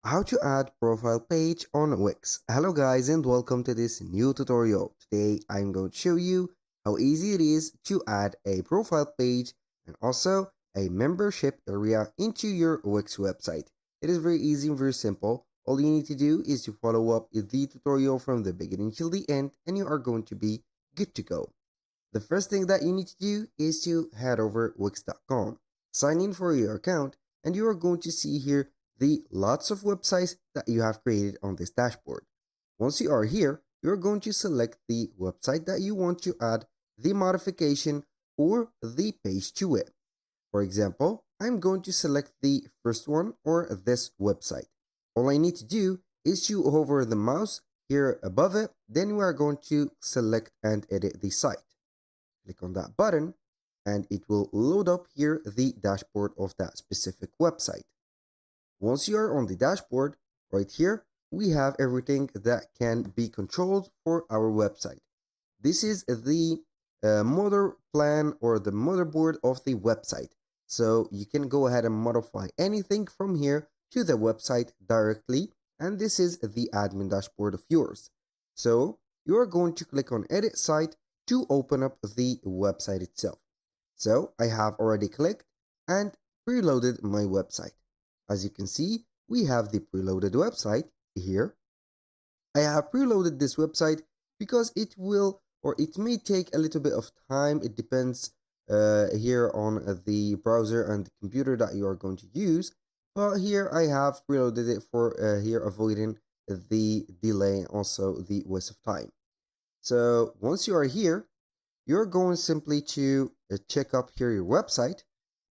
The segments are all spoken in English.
How to add profile page on Wix. Hello guys and welcome to this new tutorial. Today I'm going to show you how easy it is to add a profile page and also a membership area into your Wix website. It is very easy and very simple. All you need to do is to follow up the tutorial from the beginning till the end and you are going to be good to go. The first thing that you need to do is to head over wix.com, sign in for your account, and you are going to see here the lots of websites that you have created on this dashboard. Once you are here, you're going to select the website that you want to add the modification or the page to it. For example, I'm going to select the first one or this website. All I need to do is to hover the mouse here above it, then we are going to select and edit the site. Click on that button and it will load up here the dashboard of that specific website. Once you are on the dashboard, right here, we have everything that can be controlled for our website. This is the mother plan or the motherboard of the website. So you can go ahead and modify anything from here to the website directly. And this is the admin dashboard of yours. So you are going to click on edit site to open up the website itself. So I have already clicked and preloaded my website. As you can see, we have the preloaded website here. I have preloaded this website because it will or it may take a little bit of time. It depends here on the browser and the computer that you are going to use. But here I have preloaded it for here avoiding the delay, also the waste of time. So once you are here, you're going simply to check up here your website.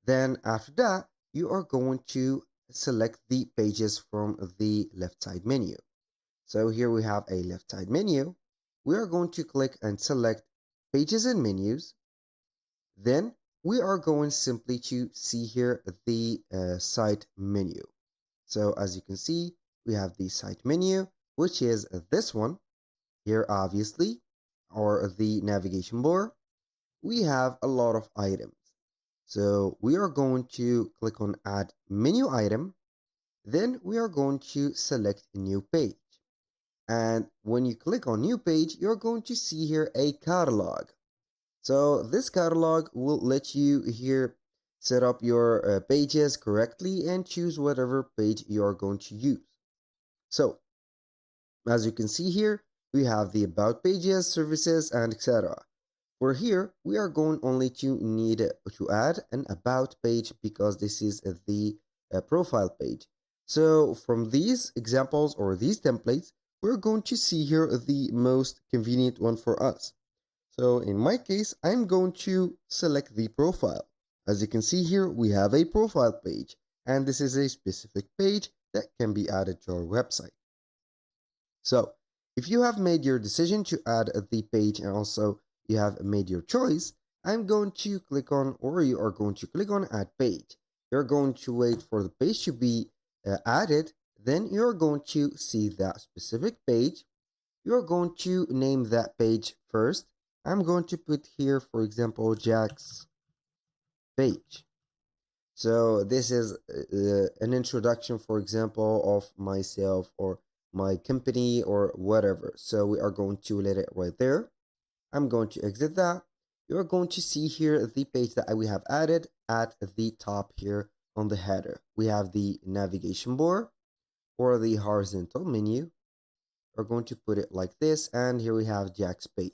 Then after that, you are going to select the pages from the left side menu. So here we have a left side menu. We are going to click and select pages and menus. Then we are going simply to see here the site menu. So as you can see, we have the site menu, which is this one here, obviously, or the navigation bar. We have a lot of items. So we are going to click on add menu item. Then we are going to select a new page. And when you click on new page, you're going to see here a catalog. So this catalog will let you here set up your pages correctly and choose whatever page you are going to use. So as you can see here, we have the about pages, services, and etc. For here, we are going only to need to add an about page because this is the profile page. So from these examples or these templates, we're going to see here the most convenient one for us. So in my case, I'm going to select the profile. As you can see here, we have a profile page, and this is a specific page that can be added to our website. So if you have made your decision to add the page and also you have made your choice, I'm going to click on, or you are going to click on add page. You're going to wait for the page to be added. Then you're going to see that specific page. You're going to name that page first. I'm going to put here, for example, Jack's page. So this is an introduction, for example, of myself or my company or whatever. So we are going to let it right there. I'm going to exit that. You're going to see here the page that we have added at the top here on the header. We have the navigation bar or the horizontal menu. We're going to put it like this. And here we have Jack's page.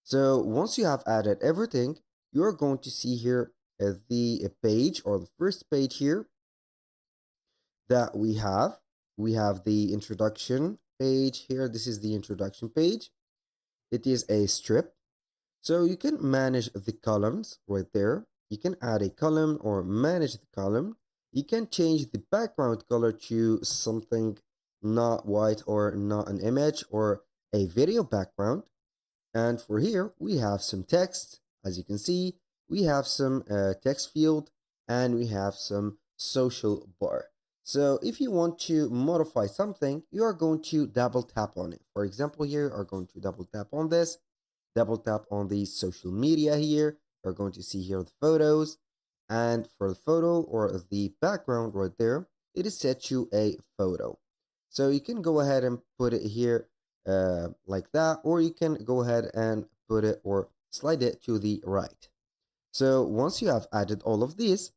So once you have added everything, you're going to see here the page or the first page here that we have. We have the introduction page here. This is the introduction page. It is a strip. So you can manage the columns right there. You can add a column or manage the column. You can change the background color to something not white or not an image or a video background. And for here, we have some text. As you can see, we have some text field and we have some social bar. So if you want to modify something, you are going to double tap on it. For example, here, you are going to double tap on this, double tap on the social media here. You're going to see here the photos. And for the photo or the background right there, it is set to a photo. So you can go ahead and put it here like that, or you can go ahead and put it or slide it to the right. So once you have added all of these,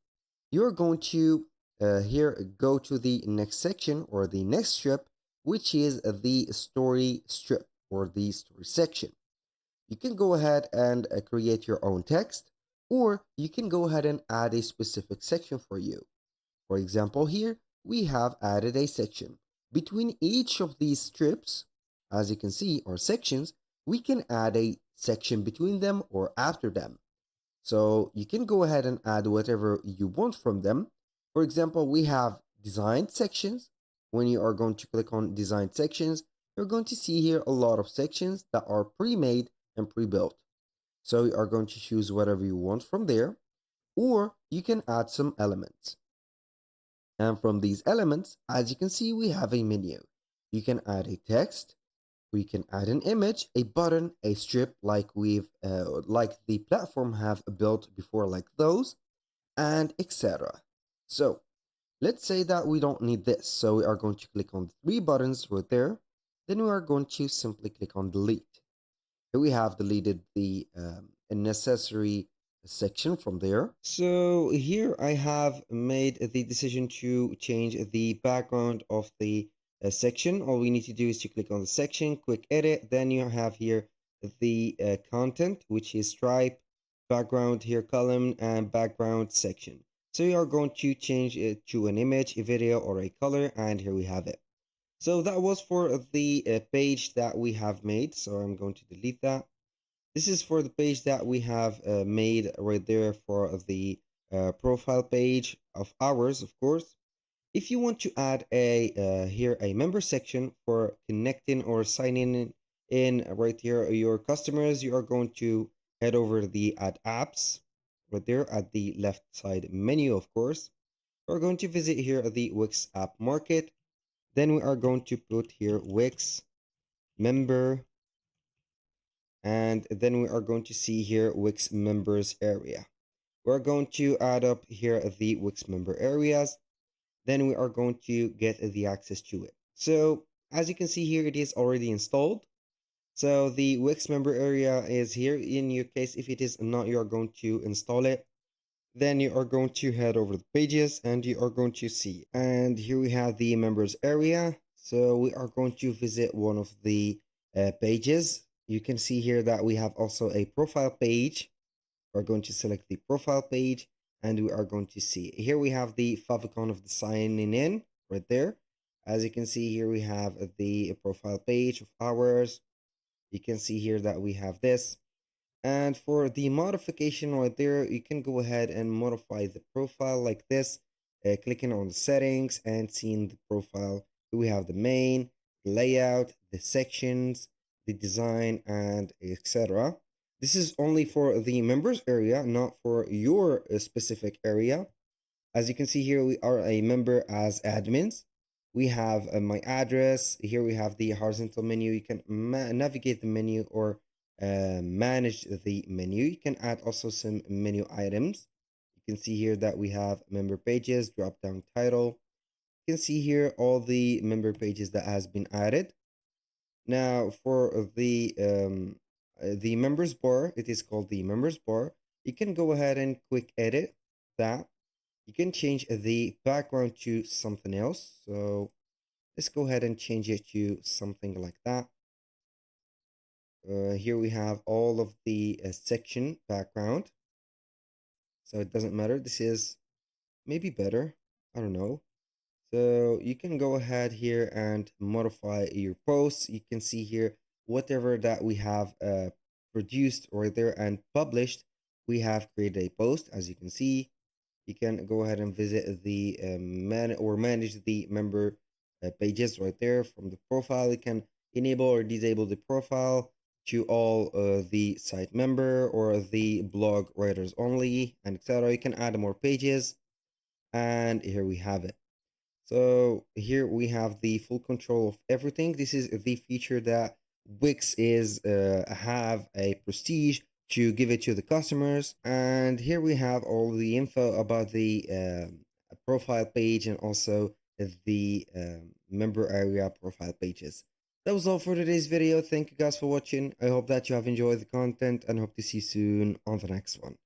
you're going to here go to the next section or the next strip, which is the story strip or the story section. You can go ahead and create your own text, or you can go ahead and add a specific section for you. For example, here we have added a section. Between each of these strips, as you can see, or sections, we can add a section between them or after them. So you can go ahead and add whatever you want from them. For example, we have designed sections. When you are going to click on designed sections, you're going to see here a lot of sections that are pre-made and pre-built. So you are going to choose whatever you want from there, or you can add some elements. And from these elements, as you can see, we have a menu. You can add a text, we can add an image, a button, a strip like the platform have built before, like those, and etc. So let's say that we don't need this, so we are going to click on the three buttons right there. Then we are going to simply click on delete. Here we have deleted the unnecessary section from there. So here I have made the decision to change the background of the section. All we need to do is to click on the section, quick edit. Then you have here the content, which is stripe, background here, column, and background section. So you are going to change it to an image, a video, or a color, and here we have it. So that was for the page that we have made. So I'm going to delete that. This is for the page that we have made right there for the profile page of ours, of course. If you want to add a here a member section for connecting or signing in right here your customers, you are going to head over to the add apps right there at the left side menu, of course. We're going to visit here the Wix app market. Then we are going to put here Wix member, and then we are going to see here Wix members area. We're going to add up here the Wix member areas. Then we are going to get the access to it. So as you can see here, it is already installed. So the Wix member area is here. In your case, if it is not, you are going to install it. Then you are going to head over the pages and you are going to see. And here we have the members area. So we are going to visit one of the pages. You can see here that we have also a profile page. We're going to select the profile page and we are going to see. Here we have the favicon of the signing in right there. As you can see here, we have the profile page of ours. You can see here that we have this. And for the modification right there, you can go ahead and modify the profile like this, clicking on the settings and seeing the profile. We have the main, the layout, the sections, the design, and etc. This is only for the members area, not for your specific area. As you can see here, we are a member as admins. We have my address. Here we have the horizontal menu. You can navigate the menu or manage the menu. You can add also some menu items. You can see here that we have member pages, drop down title. You can see here all the member pages that has been added. Now for the members bar, it is called the members bar. You can go ahead and quick edit that. You can change the background to something else. So let's go ahead and change it to something like that. Here we have all of the section background. So it doesn't matter. This is maybe better. I don't know. So you can go ahead here and modify your posts. You can see here whatever that we have produced right there and published. We have created a post, as you can see. You can go ahead and visit the manage the member pages right there from the profile. You can enable or disable the profile to all the site member or the blog writers only, and etc. You can add more pages, and here we have it. So here we have the full control of everything. This is the feature that Wix is have a prestige to give it to the customers. And here we have all the info about the profile page and also the member area profile pages. That was all for today's video. Thank you guys for watching. I hope that you have enjoyed the content and hope to see you soon on the next one.